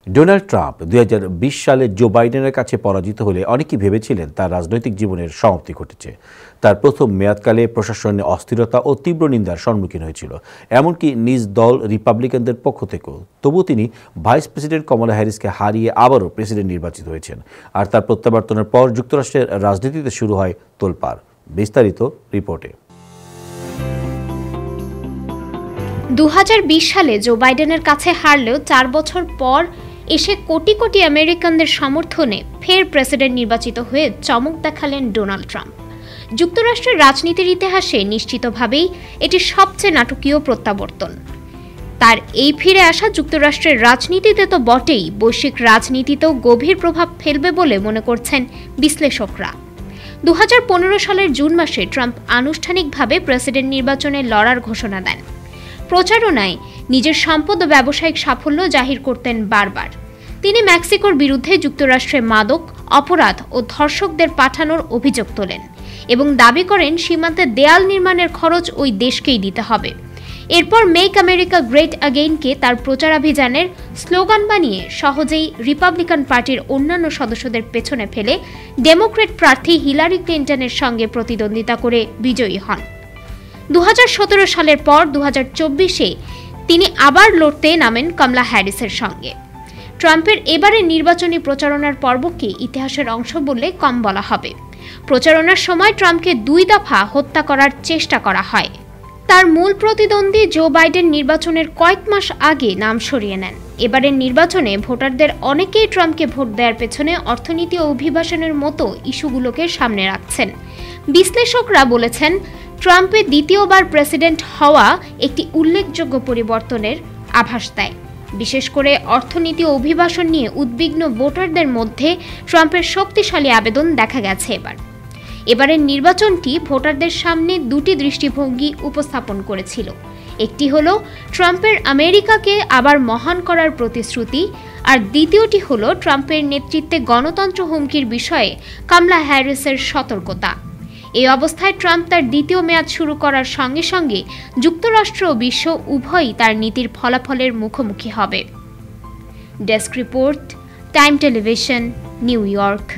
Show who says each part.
Speaker 1: Donald Trump 2020 সালে জো বাইডেনের কাছে পরাজিত হলে অনেকেই ভেবেছিলেন তার রাজনৈতিক জীবনের সমাপ্তি ঘটেছে। তার প্রথম মেয়াদকালে প্রশাসনের অস্থিরতা ও তীব্র নিন্দার সম্মুখীন হয়েছিল, এমনকি নিজ দল রিপাবলিকানদের পক্ষ থেকেও। তবুও তিনি ভাইস প্রেসিডেন্ট কমলা হ্যারিসকে হারিয়ে আবারও প্রেসিডেন্ট নির্বাচিত হয়েছেন। আর তার প্রত্যাবর্তনের পর যুক্তরাষ্ট্রের রাজনীতিতে শুরু হয় তোলপাড়। বিস্তারিত রিপোর্টে।
Speaker 2: 2020 সালে জো বাইডেনের কাছে হারলেও 4 বছর পর এসে কোটি কোটি আমেরিকানদের সমর্থনে ফের প্রেসিডেন্ট নির্বাচিত হয়ে চমক দেখালেন ডোনাল্ড ট্রাম্প। যুক্তরাষ্ট্রের রাজনীতির ইতিহাসে নিশ্চিতভাবেই এটি সবচেয়ে নাটকীয় প্রত্যাবর্তন। তার এই ফিরে আসা যুক্তরাষ্ট্রের রাজনীতিতে তো বটেই, বৈশ্বিক রাজনীতিতেও গভীর প্রভাব ফেলবে বলে মনে করছেন বিশ্লেষকরা। 2015 সালের জুন মাসে ট্রাম্প আনুষ্ঠানিকভাবে প্রেসিডেন্ট নির্বাচনে লড়ার ঘোষণা দেন। প্রচারণায় নিজের সম্পদ ও ব্যবসায়িক সাফল্য জাহির করতেন বারবার। তিনি মেক্সিকোর বিরুদ্ধে যুক্তরাষ্ট্রে মাদক, অপরাধ ও ধর্ষকদের পাঠানোর অভিযোগ তোলেন এবং দাবি করেন সীমান্তে দেয়াল নির্মাণের খরচ ওই দেশকেই দিতে হবে। এরপর মেক আমেরিকা গ্রেট অ্যাগেইনকে তার প্রচারাভিযানের স্লোগান বানিয়ে সহজেই রিপাবলিকান পার্টির অন্যান্য সদস্যদের পেছনে ফেলে ডেমোক্র্যাট প্রার্থী হিলারি ক্লিন্টনের সঙ্গে প্রতিদ্বন্দ্বিতা করে বিজয়ী হন। 2017 সালের পর 2024-এ তিনি আবার লড়তে নামেন কমলা হ্যারিসের সঙ্গে। ট্রাম্পের এবারের নির্বাচনী প্রচারণার পর্বকে ইতিহাসের অংশ বললে কম বলা হবে। প্রচারণার সময় ট্রাম্পকে 2 দফা হত্যা করার চেষ্টা করা হয়। তার মূল প্রতিদ্বন্দ্বী জো বাইডেন নির্বাচনের কয়েক মাস আগে নাম সরিয়ে নেন। এবারের নির্বাচনে ভোটারদের অনেকেই ট্রাম্পকে ভোট দেওয়ার পেছনে অর্থনীতি ও অভিবাসনের মতো ইস্যুগুলোকে সামনে রাখছেন। বিশ্লেষকরা বলেছেন, ট্রাম্পের দ্বিতীয়বার প্রেসিডেন্ট হওয়া একটি উল্লেখযোগ্য পরিবর্তনের আভাস দেয়। বিশেষ করে অর্থনীতি ও অভিবাসন নিয়ে উদ্বিগ্ন ভোটারদের মধ্যে ট্রাম্পের শক্তিশালী আবেদন দেখা গেছে। এবারের নির্বাচনটি ভোটারদের সামনে 2টি দৃষ্টিভঙ্গি উপস্থাপন করেছিল। একটি হলো ট্রাম্পের আমেরিকাকে আবার মহান করার প্রতিশ্রুতি, আর দ্বিতীয়টি হলো ট্রাম্পের নেতৃত্বে গণতন্ত্র হুমকির বিষয়ে কমলা হ্যারিসের সতর্কতা। এই অবস্থায় ট্রাম্প তার দ্বিতীয় মেয়াদ শুরু করার সঙ্গে সঙ্গে যুক্তরাষ্ট্র ও বিশ্ব উভয়ই তার নীতির ফলাফলের মুখোমুখি হবে। Desk report, time television, new York.